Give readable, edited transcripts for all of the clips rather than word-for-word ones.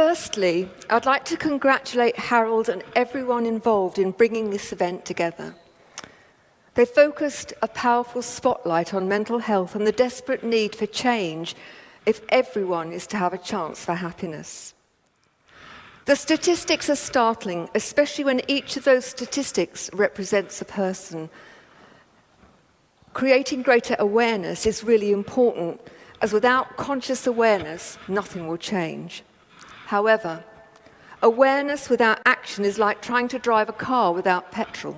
Firstly, I'd like to congratulate Harald and everyone involved in bringing this event together. They focused a powerful spotlight on mental health and the desperate need for change if everyone is to have a chance for happiness. The statistics are startling, especially when each of those statistics represents a person. Creating greater awareness is really important, as without conscious awareness, nothing will change. However, awareness without action is like trying to drive a car without petrol.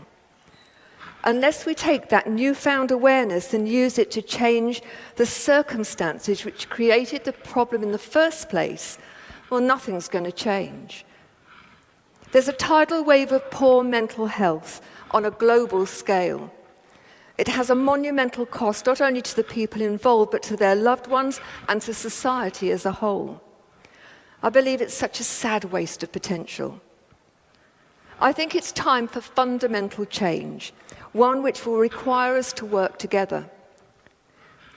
Unless we take that newfound awareness and use it to change the circumstances which created the problem in the first place, well, nothing's going to change. There's a tidal wave of poor mental health on a global scale. It has a monumental cost not only to the people involved, but to their loved ones and to society as a whole. I believe it's such a sad waste of potential. I think it's time for fundamental change, one which will require us to work together.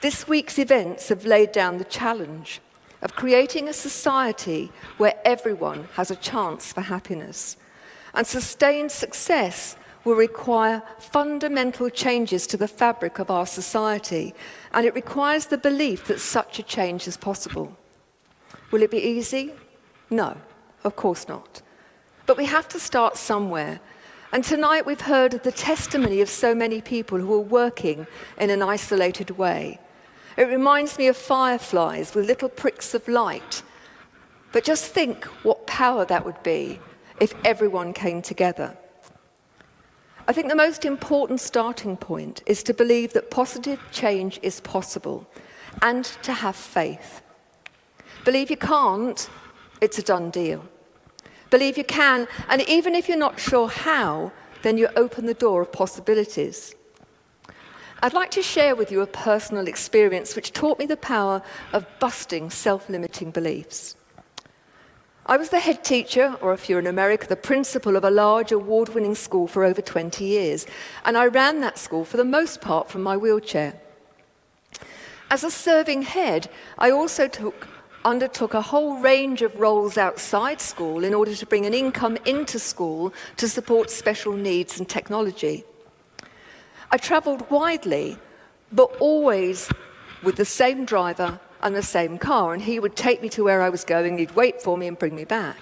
This week's events have laid down the challenge of creating a society where everyone has a chance for happiness. And sustained success will require fundamental changes to the fabric of our society, and it requires the belief that such a change is possible. Will it be easy? No, of course not. But we have to start somewhere. And tonight we've heard of the testimony of so many people who are working in an isolated way. It reminds me of fireflies with little pricks of light. But just think what power that would be if everyone came together. I think the most important starting point is to believe that positive change is possible and to have faith. Believe you can't, it's a done deal. Believe you can, and even if you're not sure how, then you open the door of possibilities. I'd like to share with you a personal experience which taught me the power of busting self-limiting beliefs. I was the head teacher, or if you're in America, the principal of a large award-winning school for over 20 years, and I ran that school for the most part from my wheelchair. As a serving head, I also undertook a whole range of roles outside school in order to bring an income into school to support special needs and technology. I travelled widely, but always with the same driver and the same car, and he would take me to where I was going, he'd wait for me and bring me back.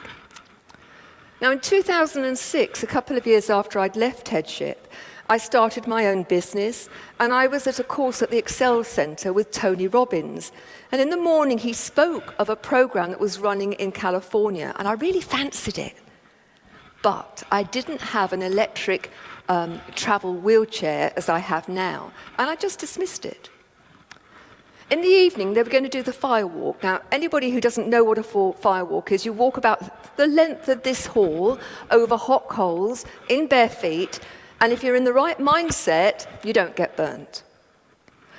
Now in 2006, a couple of years after I'd left headship, I started my own business, and I was at a course at the Excel Centre with Tony Robbins. And in the morning, he spoke of a program that was running in California, and I really fancied it. But I didn't have an electric travel wheelchair as I have now, and I just dismissed it. In the evening, they were going to do the firewalk. Now, anybody who doesn't know what a firewalk is, you walk about the length of this hall over hot coals in bare feet, and if you're in the right mindset, you don't get burnt.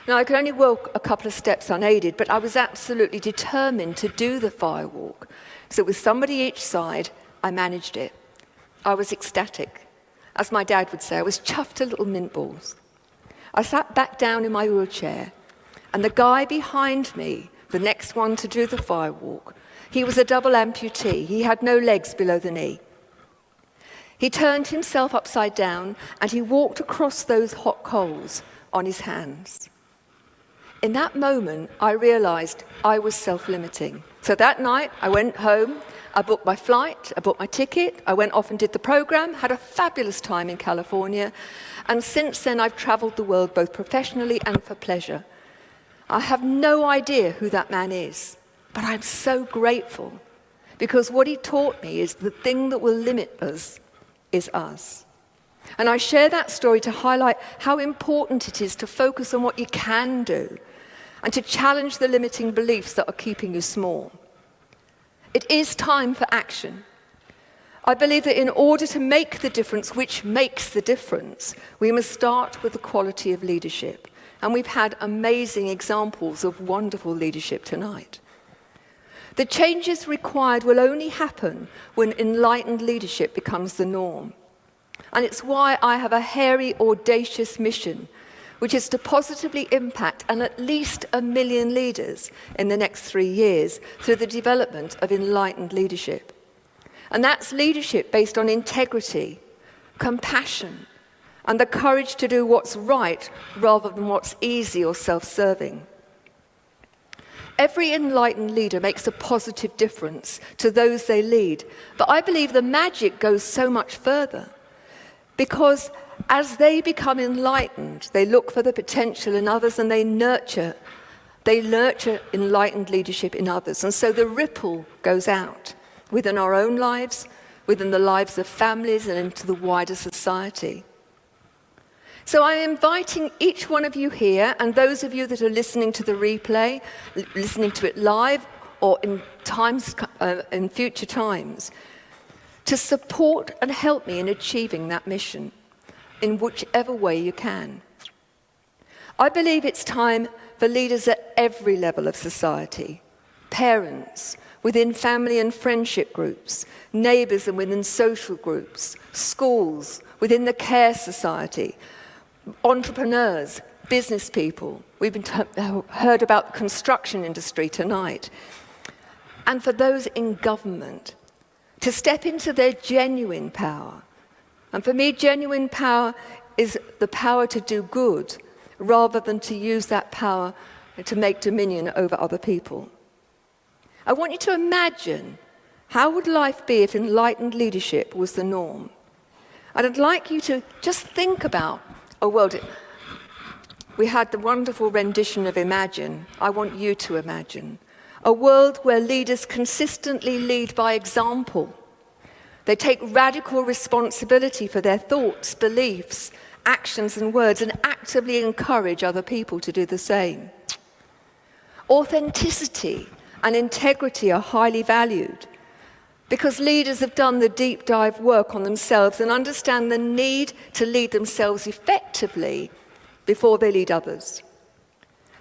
Now, I could only walk a couple of steps unaided, but I was absolutely determined to do the firewalk. So with somebody each side, I managed it. I was ecstatic. As my dad would say, I was chuffed to little mint balls. I sat back down in my wheelchair, and the guy behind me, the next one to do the firewalk, he was a double amputee. He had no legs below the knee. He turned himself upside down and he walked across those hot coals on his hands. In that moment, I realized I was self-limiting. So that night, I went home, I booked my flight, I booked my ticket, I went off and did the program, had a fabulous time in California, and since then I've traveled the world both professionally and for pleasure. I have no idea who that man is, but I'm so grateful because what he taught me is the thing that will limit us is us. And I share that story to highlight how important it is to focus on what you can do and to challenge the limiting beliefs that are keeping you small. It is time for action. I believe that in order to make the difference, which makes the difference, we must start with the quality of leadership. And we've had amazing examples of wonderful leadership tonight. The changes required will only happen when enlightened leadership becomes the norm. And it's why I have a hairy, audacious mission which is to positively impact at least 1 million leaders in the next 3 years through the development of enlightened leadership. And that's leadership based on integrity, compassion, and the courage to do what's right rather than what's easy or self-serving. Every enlightened leader makes a positive difference to those they lead, but I believe the magic goes so much further, because as they become enlightened, they look for the potential in others and they nurture enlightened leadership in others. And so the ripple goes out within our own lives, within the lives of families, and into the wider society. So I'm inviting each one of you here, and those of you that are listening to the replay, listening to it live or in future times, to support and help me in achieving that mission in whichever way you can. I believe it's time for leaders at every level of society, parents, within family and friendship groups, neighbours and within social groups, schools, within the care society, entrepreneurs, business people. We've heard about the construction industry tonight. And for those in government, to step into their genuine power. And for me, genuine power is the power to do good rather than to use that power to make dominion over other people. I want you to imagine, how would life be if enlightened leadership was the norm? And I'd like you to just think about a world. We had the wonderful rendition of Imagine. I want you to imagine a world where leaders consistently lead by example. They take radical responsibility for their thoughts, beliefs, actions and words, and actively encourage other people to do the same. Authenticity and integrity are highly valued because leaders have done the deep dive work on themselves and understand the need to lead themselves effectively before they lead others.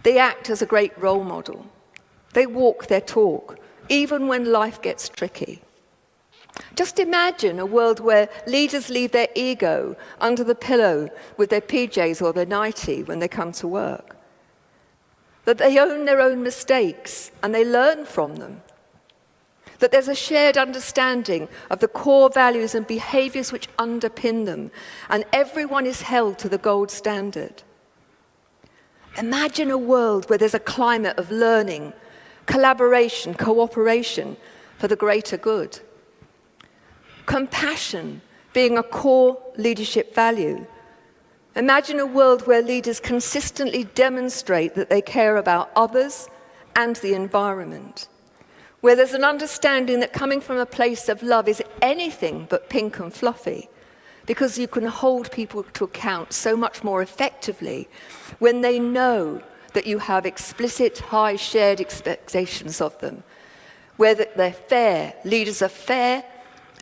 They act as a great role model. They walk their talk, even when life gets tricky. Just imagine a world where leaders leave their ego under the pillow with their PJs or their nightie when they come to work. That they own their own mistakes and they learn from them. That there's a shared understanding of the core values and behaviors which underpin them, and everyone is held to the gold standard. Imagine a world where there's a climate of learning, collaboration, cooperation for the greater good. Compassion being a core leadership value. Imagine a world where leaders consistently demonstrate that they care about others and the environment, where there's an understanding that coming from a place of love is anything but pink and fluffy, because you can hold people to account so much more effectively when they know that you have explicit, high shared expectations of them, where they're fair, leaders are fair,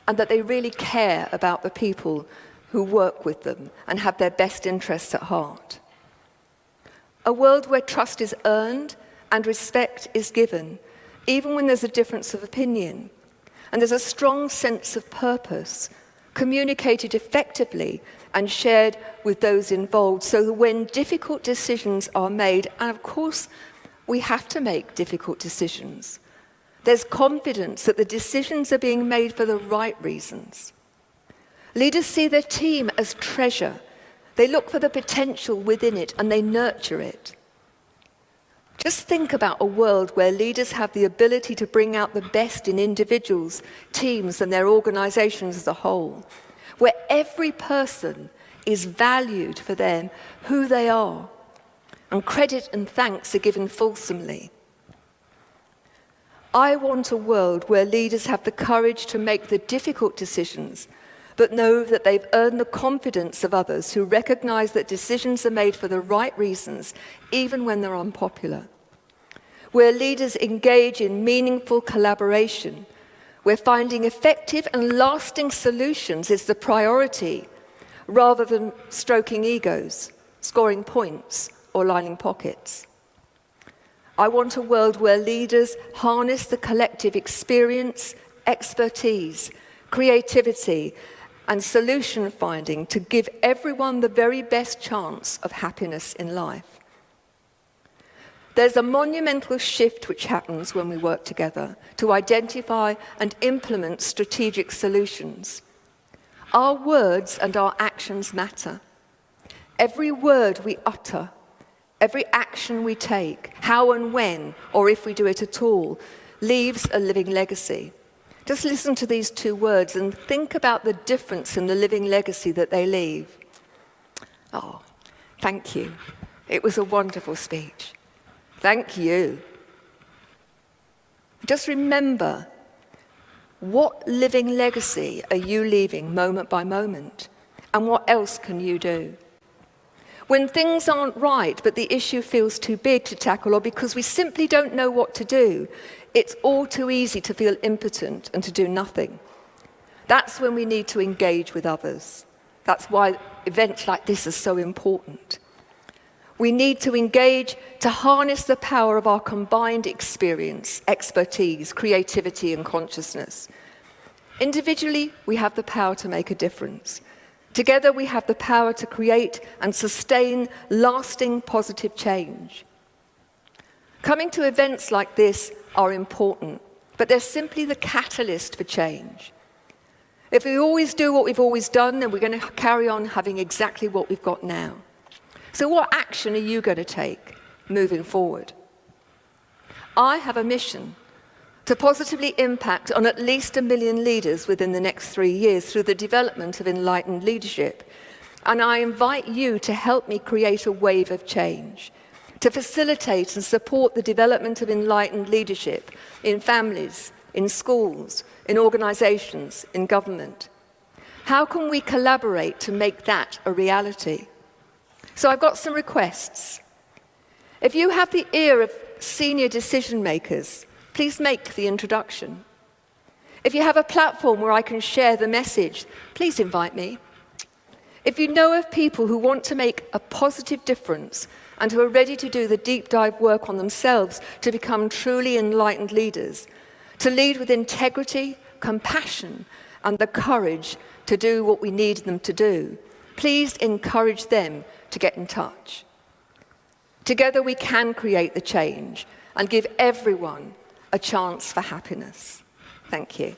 and that they really care about the people who work with them and have their best interests at heart. A world where trust is earned and respect is given, even when there's a difference of opinion, and there's a strong sense of purpose, communicated effectively and shared with those involved, so that when difficult decisions are made, and of course we have to make difficult decisions, there's confidence that the decisions are being made for the right reasons. Leaders see their team as treasure. They look for the potential within it and they nurture it. Just think about a world where leaders have the ability to bring out the best in individuals, teams, and their organizations as a whole, where every person is valued for them, who they are, and credit and thanks are given fulsomely. I want a world where leaders have the courage to make the difficult decisions, but know that they've earned the confidence of others who recognize that decisions are made for the right reasons, even when they're unpopular. Where leaders engage in meaningful collaboration, where finding effective and lasting solutions is the priority, rather than stroking egos, scoring points, or lining pockets. I want a world where leaders harness the collective experience, expertise, creativity, and solution finding to give everyone the very best chance of happiness in life. There's a monumental shift which happens when we work together to identify and implement strategic solutions. Our words and our actions matter. Every word we utter, every action we take, how and when, or if we do it at all, leaves a living legacy. Just listen to these two words and think about the difference in the living legacy that they leave. Oh, thank you. It was a wonderful speech. Thank you. Just remember, what living legacy are you leaving moment by moment? And what else can you do? When things aren't right, but the issue feels too big to tackle, or because we simply don't know what to do, it's all too easy to feel impotent and to do nothing. That's when we need to engage with others. That's why events like this are so important. We need to engage to harness the power of our combined experience, expertise, creativity, and consciousness. Individually, we have the power to make a difference. Together, we have the power to create and sustain lasting positive change. Coming to events like this are important, but they're simply the catalyst for change. If we always do what we've always done, then we're going to carry on having exactly what we've got now. So what action are you going to take moving forward? I have a mission to positively impact on at least 1 million leaders within the next 3 years through the development of enlightened leadership. And I invite you to help me create a wave of change, to facilitate and support the development of enlightened leadership in families, in schools, in organizations, in government. How can we collaborate to make that a reality? So I've got some requests. If you have the ear of senior decision makers, please make the introduction. If you have a platform where I can share the message, please invite me. If you know of people who want to make a positive difference and who are ready to do the deep dive work on themselves to become truly enlightened leaders, to lead with integrity, compassion, and the courage to do what we need them to do, please encourage them to get in touch. Together we can create the change and give everyone a chance for happiness. Thank you.